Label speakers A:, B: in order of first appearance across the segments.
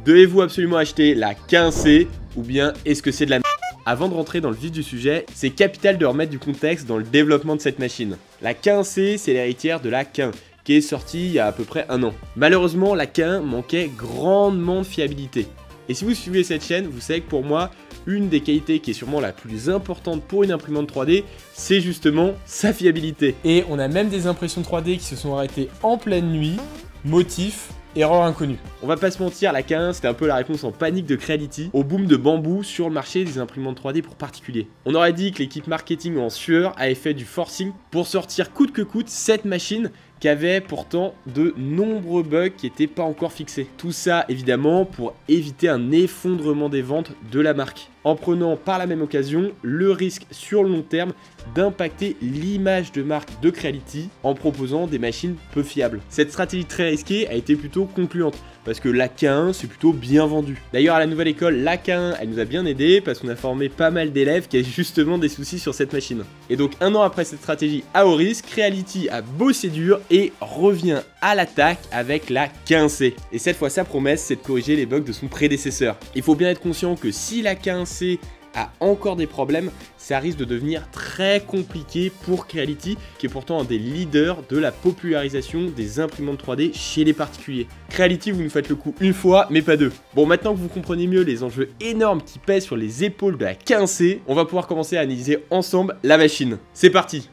A: Devez-vous absolument acheter la K1C ou bien est-ce que c'est de la merde? Avant de rentrer dans le vif du sujet, c'est capital de remettre du contexte dans le développement de cette machine. La K1C, c'est l'héritière de la K1, qui est sortie il y a à peu près un an. Malheureusement, la K1 manquait grandement de fiabilité. Et si vous suivez cette chaîne, vous savez que pour moi, une des qualités qui est sûrement la plus importante pour une imprimante 3D, c'est justement sa fiabilité. Et on a même des impressions 3D qui se sont arrêtées en pleine nuit, motif, erreur inconnue. On va pas se mentir, la K1 c'était un peu la réponse en panique de Creality au boom de bambou sur le marché des imprimantes 3D pour particuliers. On aurait dit que l'équipe marketing en sueur avait fait du forcing pour sortir coûte que coûte cette machine qui avait pourtant de nombreux bugs qui n'étaient pas encore fixés. Tout ça évidemment pour éviter un effondrement des ventes de la marque, en prenant par la même occasion le risque sur le long terme d'impacter l'image de marque de Creality en proposant des machines peu fiables. Cette stratégie très risquée a été plutôt concluante parce que la K1 c'est plutôt bien vendu. D'ailleurs à la nouvelle école, la K1 elle nous a bien aidé parce qu'on a formé pas mal d'élèves qui avaient justement des soucis sur cette machine. Et donc un an après cette stratégie à haut risque, Creality a bossé dur et revient à l'attaque avec la K1C. Et cette fois sa promesse c'est de corriger les bugs de son prédécesseur. Il faut bien être conscient que si la K1C a encore des problèmes, ça risque de devenir très compliqué pour Creality, qui est pourtant un des leaders de la popularisation des imprimantes 3D chez les particuliers. Creality, vous nous faites le coup une fois, mais pas deux. Bon, maintenant que vous comprenez mieux les enjeux énormes qui pèsent sur les épaules de la K1C, on va pouvoir commencer à analyser ensemble la machine. C'est parti!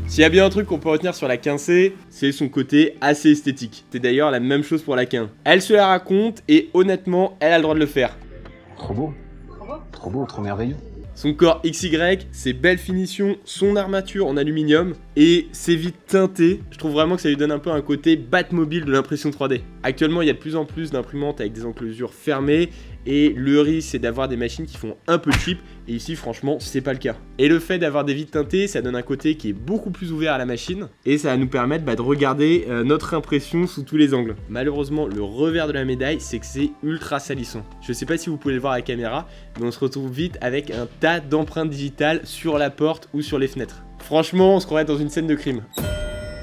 A: S'il y a bien un truc qu'on peut retenir sur la K1C, c'est son côté assez esthétique. C'est d'ailleurs la même chose pour la K1. Elle se la raconte et honnêtement, elle a le droit de le faire.
B: Trop beau. Trop beau, trop merveilleux.
A: Son corps XY, ses belles finitions, son armature en aluminium et ses vitres teintées, je trouve vraiment que ça lui donne un peu un côté Batmobile de l'impression 3D. Actuellement, il y a de plus en plus d'imprimantes avec des enclosures fermées et le risque c'est d'avoir des machines qui font un peu cheap et ici franchement c'est pas le cas. Et le fait d'avoir des vitres teintées, ça donne un côté qui est beaucoup plus ouvert à la machine et ça va nous permettre de regarder notre impression sous tous les angles. Malheureusement, le revers de la médaille, c'est que c'est ultra salissant. Je sais pas si vous pouvez le voir à la caméra, mais on se retrouve vite avec un tas d'empreintes digitales sur la porte ou sur les fenêtres. Franchement, on se croirait dans une scène de crime.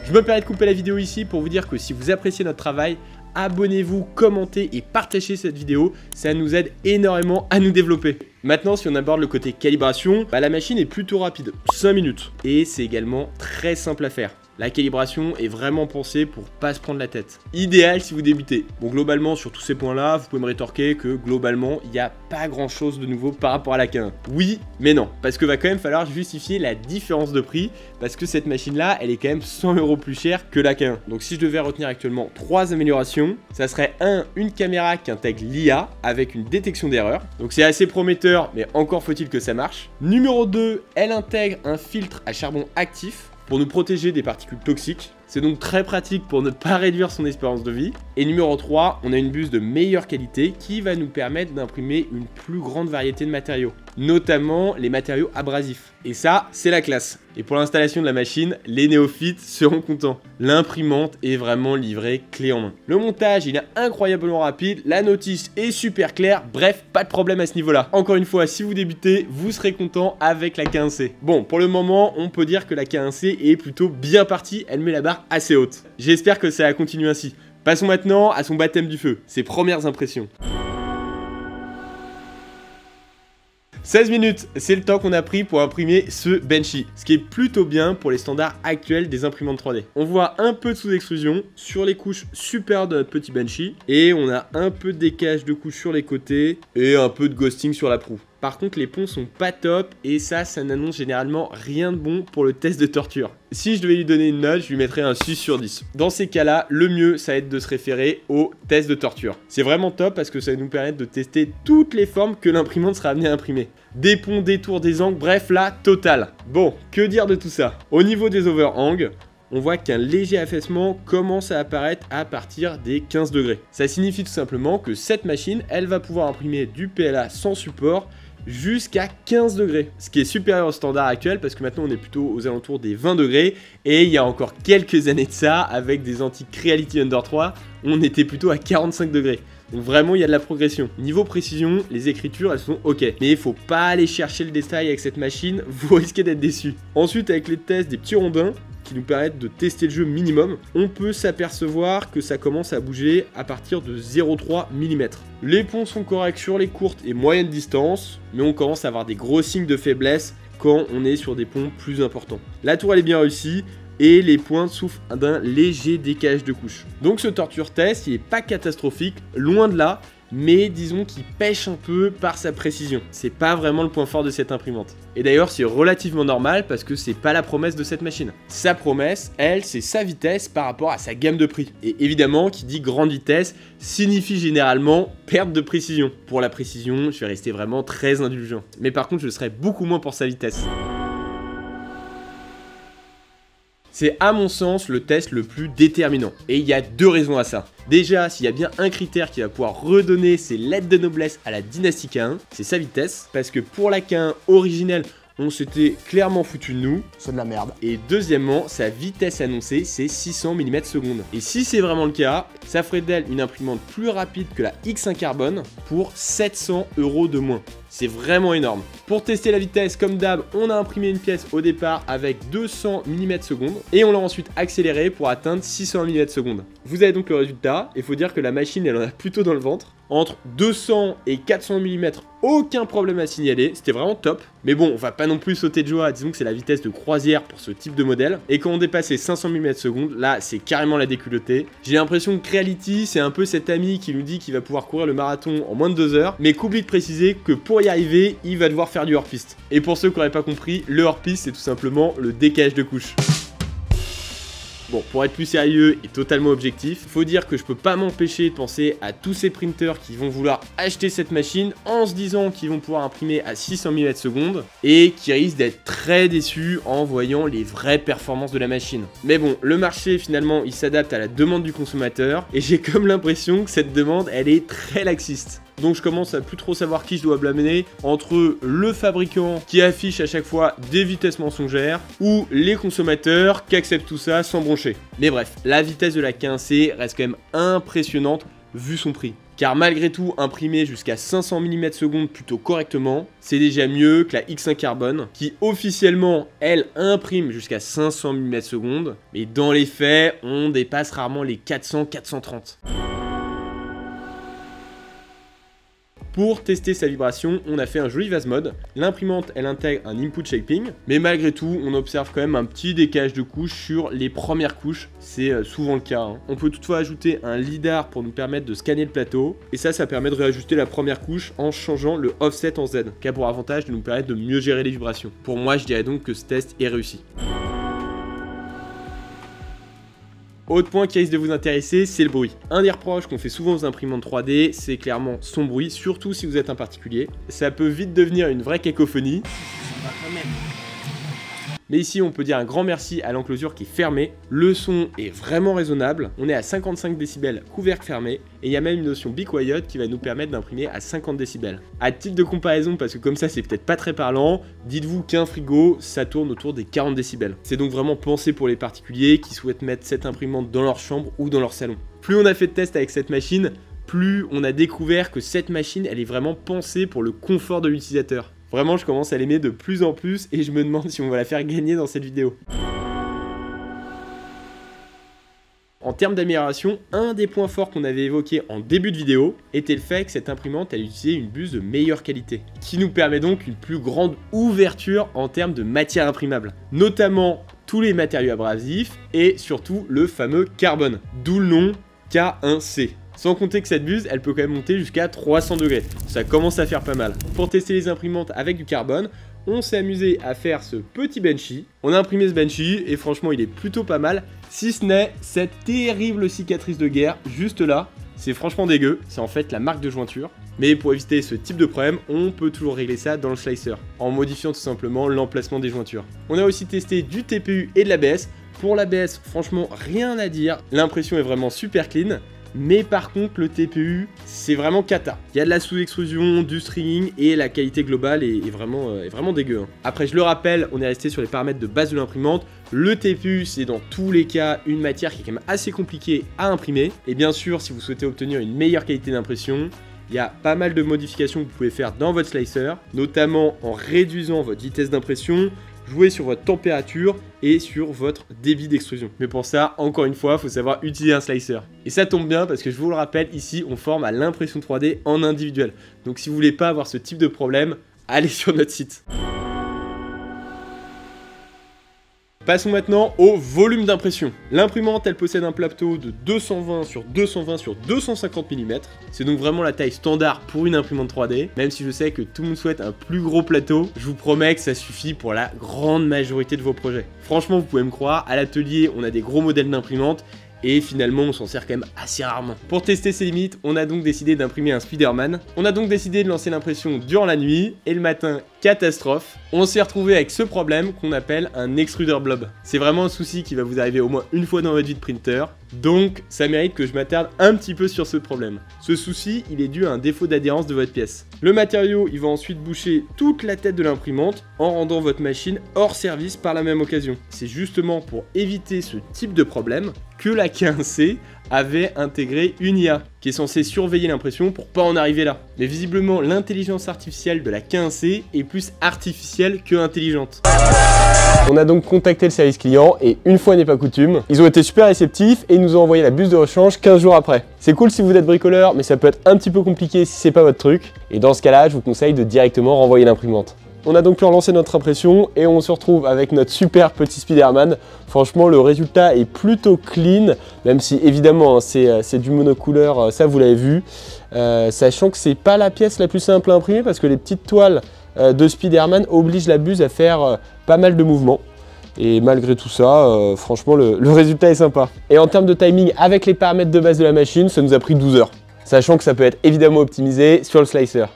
A: Je me permets de couper la vidéo ici pour vous dire que si vous appréciez notre travail, abonnez-vous, commentez et partagez cette vidéo, ça nous aide énormément à nous développer. Maintenant, si on aborde le côté calibration, la machine est plutôt rapide, 5 minutes. Et c'est également très simple à faire. La calibration est vraiment pensée pour pas se prendre la tête. Idéal si vous débutez. Bon, globalement, sur tous ces points-là, vous pouvez me rétorquer que globalement, il n'y a pas grand-chose de nouveau par rapport à la K1. Oui, mais non, parce que va quand même falloir justifier la différence de prix, parce que cette machine-là, elle est quand même 100 € plus chère que la K1. Donc si je devais retenir actuellement 3 améliorations, ça serait une caméra qui intègre l'IA avec une détection d'erreur. Donc c'est assez prometteur, mais encore faut-il que ça marche. Numéro 2, elle intègre un filtre à charbon actif pour nous protéger des particules toxiques. C'est donc très pratique pour ne pas réduire son espérance de vie. Et numéro 3, on a une buse de meilleure qualité qui va nous permettre d'imprimer une plus grande variété de matériaux, notamment les matériaux abrasifs. Et ça, c'est la classe. Et pour l'installation de la machine, les néophytes seront contents. L'imprimante est vraiment livrée clé en main. Le montage, il est incroyablement rapide, la notice est super claire, bref, pas de problème à ce niveau-là. Encore une fois, si vous débutez, vous serez content avec la K1C. Bon, pour le moment, on peut dire que la K1C est plutôt bien partie, elle met la barre assez haute. J'espère que ça va continuer ainsi. Passons maintenant à son baptême du feu, ses premières impressions. 16 minutes, c'est le temps qu'on a pris pour imprimer ce Benchy, ce qui est plutôt bien pour les standards actuels des imprimantes 3D. On voit un peu de sous-extrusion sur les couches supérieures de notre petit Benchy et on a un peu de décalage de couches sur les côtés et un peu de ghosting sur la proue. Par contre, les ponts sont pas top et ça n'annonce généralement rien de bon pour le test de torture. Si je devais lui donner une note, je lui mettrais un 6 sur 10. Dans ces cas-là, le mieux, ça va être de se référer au test de torture. C'est vraiment top parce que ça va nous permettre de tester toutes les formes que l'imprimante sera amenée à imprimer. Des ponts, des tours, des angles, bref, la totale. Bon, que dire de tout ça? Au niveau des overhangs, on voit qu'un léger affaissement commence à apparaître à partir des 15 degrés. Ça signifie tout simplement que cette machine, elle va pouvoir imprimer du PLA sans support jusqu'à 15 degrés, ce qui est supérieur au standard actuel parce que maintenant on est plutôt aux alentours des 20 degrés et il y a encore quelques années de ça avec des antiques Creality Under 3 on était plutôt à 45 degrés. Donc vraiment il y a de la progression. Niveau précision, les écritures elles sont ok. Mais il faut pas aller chercher le détail avec cette machine, vous risquez d'être déçu. Ensuite avec les tests des petits rondins, qui nous permettent de tester le jeu minimum, on peut s'apercevoir que ça commence à bouger à partir de 0,3 mm. Les ponts sont corrects sur les courtes et moyennes distances, mais on commence à avoir des gros signes de faiblesse quand on est sur des ponts plus importants. La tour elle est bien réussie, et les pointes souffrent d'un léger décalage de couche. Donc ce torture test, il est pas catastrophique, loin de là, mais disons qu'il pêche un peu par sa précision. C'est pas vraiment le point fort de cette imprimante. Et d'ailleurs c'est relativement normal parce que c'est pas la promesse de cette machine. Sa promesse, elle, c'est sa vitesse par rapport à sa gamme de prix. Et évidemment, qui dit grande vitesse signifie généralement perte de précision. Pour la précision, je vais rester vraiment très indulgent. Mais par contre, je serai beaucoup moins pour sa vitesse. C'est à mon sens le test le plus déterminant. Et il y a deux raisons à ça. Déjà, s'il y a bien un critère qui va pouvoir redonner ses lettres de noblesse à la dynastie K1, c'est sa vitesse. Parce que pour la K1 originelle, on s'était clairement foutu de nous.
C: C'est de la merde.
A: Et deuxièmement, sa vitesse annoncée, c'est 600 mm/s. Et si c'est vraiment le cas, ça ferait d'elle une imprimante plus rapide que la X1 Carbone pour 700 € de moins. C'est vraiment énorme. Pour tester la vitesse, comme d'hab, on a imprimé une pièce au départ avec 200 mm/s et on l'a ensuite accéléré pour atteindre 600 mm/s. Vous avez donc le résultat, et il faut dire que la machine, elle en a plutôt dans le ventre. Entre 200 et 400 mm, aucun problème à signaler, c'était vraiment top. Mais bon, on va pas non plus sauter de joie, disons que c'est la vitesse de croisière pour ce type de modèle. Et quand on dépasse les 500 mm/s, là, c'est carrément la déculottée. J'ai l'impression que Creality, c'est un peu cet ami qui nous dit qu'il va pouvoir courir le marathon en moins de 2 heures, mais qu'oublie de préciser que pour y arriver, il va devoir faire du hors-piste. Et pour ceux qui n'auraient pas compris, le hors-piste, c'est tout simplement le décalage de couche. Bon, pour être plus sérieux et totalement objectif, faut dire que je peux pas m'empêcher de penser à tous ces printers qui vont vouloir acheter cette machine en se disant qu'ils vont pouvoir imprimer à 600 mm/s et qui risquent d'être très déçus en voyant les vraies performances de la machine. Mais bon, le marché finalement il s'adapte à la demande du consommateur et j'ai comme l'impression que cette demande elle est très laxiste. Donc je commence à plus trop savoir qui je dois blâmer entre le fabricant qui affiche à chaque fois des vitesses mensongères ou les consommateurs qui acceptent tout ça sans broncher. Mais bref, la vitesse de la K1C reste quand même impressionnante vu son prix. Car malgré tout, imprimer jusqu'à 500 mm/s plutôt correctement, c'est déjà mieux que la X1 Carbone, qui officiellement, elle, imprime jusqu'à 500 mm/s, mais dans les faits, on dépasse rarement les 400-430. Pour tester sa vibration, on a fait un joli vase mode. L'imprimante, elle intègre un input shaping, mais malgré tout, on observe quand même un petit décalage de couches sur les premières couches. C'est souvent le cas. On peut toutefois ajouter un lidar pour nous permettre de scanner le plateau, et ça permet de réajuster la première couche en changeant le offset en Z, qui a pour avantage de nous permettre de mieux gérer les vibrations. Pour moi, je dirais donc que ce test est réussi. Autre point qui risque de vous intéresser, c'est le bruit. Un des reproches qu'on fait souvent aux imprimantes 3D, c'est clairement son bruit, surtout si vous êtes un particulier. Ça peut vite devenir une vraie cacophonie. Mais ici, on peut dire un grand merci à l'enclosure qui est fermée. Le son est vraiment raisonnable. On est à 55 décibels couvercle fermé. Et il y a même une notion Be Quiet qui va nous permettre d'imprimer à 50 décibels. À titre de comparaison, parce que comme ça, c'est peut-être pas très parlant, dites-vous qu'un frigo, ça tourne autour des 40 décibels. C'est donc vraiment pensé pour les particuliers qui souhaitent mettre cette imprimante dans leur chambre ou dans leur salon. Plus on a fait de tests avec cette machine, plus on a découvert que cette machine, elle est vraiment pensée pour le confort de l'utilisateur. Vraiment, je commence à l'aimer de plus en plus et je me demande si on va la faire gagner dans cette vidéo. En termes d'amélioration, un des points forts qu'on avait évoqué en début de vidéo était le fait que cette imprimante elle utilisait une buse de meilleure qualité, qui nous permet donc une plus grande ouverture en termes de matière imprimable, notamment tous les matériaux abrasifs et surtout le fameux carbone, d'où le nom K1C. Sans compter que cette buse, elle peut quand même monter jusqu'à 300 degrés. Ça commence à faire pas mal. Pour tester les imprimantes avec du carbone, on s'est amusé à faire ce petit benchy. On a imprimé ce benchy et franchement, il est plutôt pas mal. Si ce n'est cette terrible cicatrice de guerre juste là. C'est franchement dégueu. C'est en fait la marque de jointure. Mais pour éviter ce type de problème, on peut toujours régler ça dans le slicer, en modifiant tout simplement l'emplacement des jointures. On a aussi testé du TPU et de l'ABS. Pour l'ABS, franchement, rien à dire. L'impression est vraiment super clean. mais par contre le TPU c'est vraiment cata. Il y a de la sous-extrusion, du stringing et la qualité globale est vraiment dégueu. Après je le rappelle, on est resté sur les paramètres de base de l'imprimante. Le TPU c'est dans tous les cas une matière qui est quand même assez compliquée à imprimer. Et bien sûr si vous souhaitez obtenir une meilleure qualité d'impression, il y a pas mal de modifications que vous pouvez faire dans votre slicer, notamment en réduisant votre vitesse d'impression, jouer sur votre température et sur votre débit d'extrusion. Mais pour ça, encore une fois, il faut savoir utiliser un slicer. Et ça tombe bien parce que je vous le rappelle, ici, on forme à l'impression 3D en individuel. Donc si vous voulez pas avoir ce type de problème, allez sur notre site. Passons maintenant au volume d'impression. L'imprimante, elle possède un plateau de 220 sur 220 sur 250 mm. C'est donc vraiment la taille standard pour une imprimante 3D. Même si je sais que tout le monde souhaite un plus gros plateau, je vous promets que ça suffit pour la grande majorité de vos projets. Franchement, vous pouvez me croire, à l'atelier, on a des gros modèles d'imprimantes. Et finalement, on s'en sert quand même assez rarement. Pour tester ses limites, on a donc décidé d'imprimer un Spider-Man. On a donc décidé de lancer l'impression durant la nuit. Et le matin, catastrophe. On s'est retrouvé avec ce problème qu'on appelle un extruder blob. C'est vraiment un souci qui va vous arriver au moins une fois dans votre vie de printer. Donc, ça mérite que je m'attarde un petit peu sur ce problème. Ce souci, il est dû à un défaut d'adhérence de votre pièce. Le matériau, il va ensuite boucher toute la tête de l'imprimante en rendant votre machine hors service par la même occasion. C'est justement pour éviter ce type de problème que la K1C avait intégré une IA qui est censée surveiller l'impression pour pas en arriver là. Mais visiblement, l'intelligence artificielle de la K1C est plus artificielle que intelligente. On a donc contacté le service client et une fois n'est pas coutume, ils ont été super réceptifs et ils nous ont envoyé la buse de rechange 15 jours après. C'est cool si vous êtes bricoleur, mais ça peut être un petit peu compliqué si c'est pas votre truc. Et dans ce cas-là, je vous conseille de directement renvoyer l'imprimante. On a donc pu relancer notre impression et on se retrouve avec notre super petit Spider-Man. Franchement, le résultat est plutôt clean, même si évidemment hein, c'est du monocouleur, ça vous l'avez vu. Sachant que c'est pas la pièce la plus simple à imprimer parce que les petites toiles de Spider-Man obligent la buse à faire pas mal de mouvements. Et malgré tout ça, franchement, le résultat est sympa. Et en termes de timing, avec les paramètres de base de la machine, ça nous a pris 12 heures. Sachant que ça peut être évidemment optimisé sur le slicer.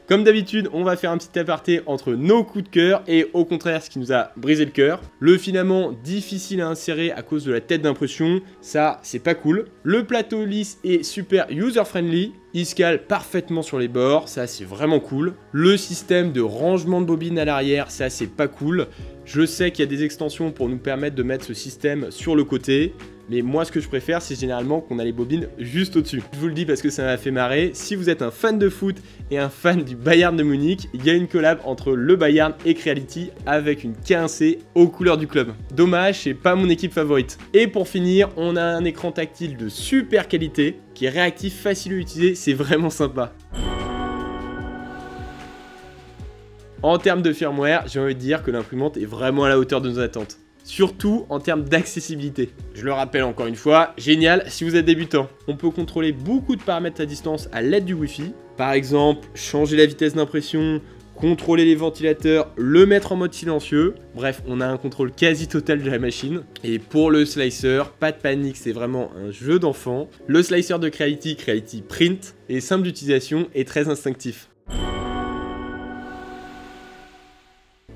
A: Comme d'habitude, on va faire un petit aparté entre nos coups de cœur et au contraire ce qui nous a brisé le cœur. Le filament difficile à insérer à cause de la tête d'impression, ça c'est pas cool. Le plateau lisse est super user-friendly, il se cale parfaitement sur les bords, ça c'est vraiment cool. Le système de rangement de bobines à l'arrière, ça c'est pas cool. Je sais qu'il y a des extensions pour nous permettre de mettre ce système sur le côté. Mais moi, ce que je préfère, c'est généralement qu'on a les bobines juste au-dessus. Je vous le dis parce que ça m'a fait marrer. Si vous êtes un fan de foot et un fan du Bayern de Munich, il y a une collab entre le Bayern et Creality avec une K1C aux couleurs du club. Dommage, c'est pas mon équipe favorite. Et pour finir, on a un écran tactile de super qualité qui est réactif, facile à utiliser, c'est vraiment sympa. En termes de firmware, j'ai envie de dire que l'imprimante est vraiment à la hauteur de nos attentes. Surtout en termes d'accessibilité. Je le rappelle encore une fois, génial si vous êtes débutant. On peut contrôler beaucoup de paramètres à distance à l'aide du Wi-Fi. Par exemple, changer la vitesse d'impression, contrôler les ventilateurs, le mettre en mode silencieux. Bref, on a un contrôle quasi total de la machine. Et pour le slicer, pas de panique, c'est vraiment un jeu d'enfant. Le slicer de Creality, Creality Print, est simple d'utilisation et très instinctif.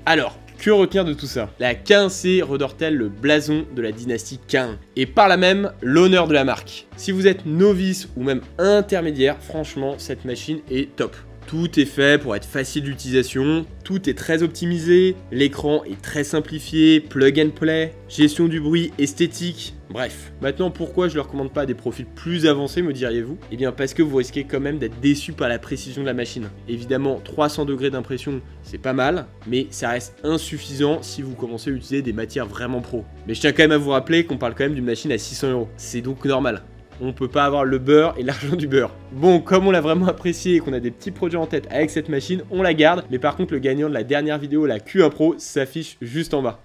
A: Alors, que retenir de tout ça? La K1C redore-t-elle le blason de la dynastie K1 et par là même l'honneur de la marque? Si vous êtes novice ou même intermédiaire, franchement cette machine est top. Tout est fait pour être facile d'utilisation, tout est très optimisé, l'écran est très simplifié, plug and play, gestion du bruit, esthétique, bref. Maintenant, pourquoi je ne le recommande pas à des profils plus avancés, me diriez-vous? Eh bien parce que vous risquez quand même d'être déçu par la précision de la machine. Évidemment, 300 degrés d'impression, c'est pas mal, mais ça reste insuffisant si vous commencez à utiliser des matières vraiment pro. Mais je tiens quand même à vous rappeler qu'on parle quand même d'une machine à 600 €. C'est donc normal. On peut pas avoir le beurre et l'argent du beurre. Bon, comme on l'a vraiment apprécié et qu'on a des petits projets en tête avec cette machine, on la garde. Mais par contre, le gagnant de la dernière vidéo, la Q1 Pro, s'affiche juste en bas.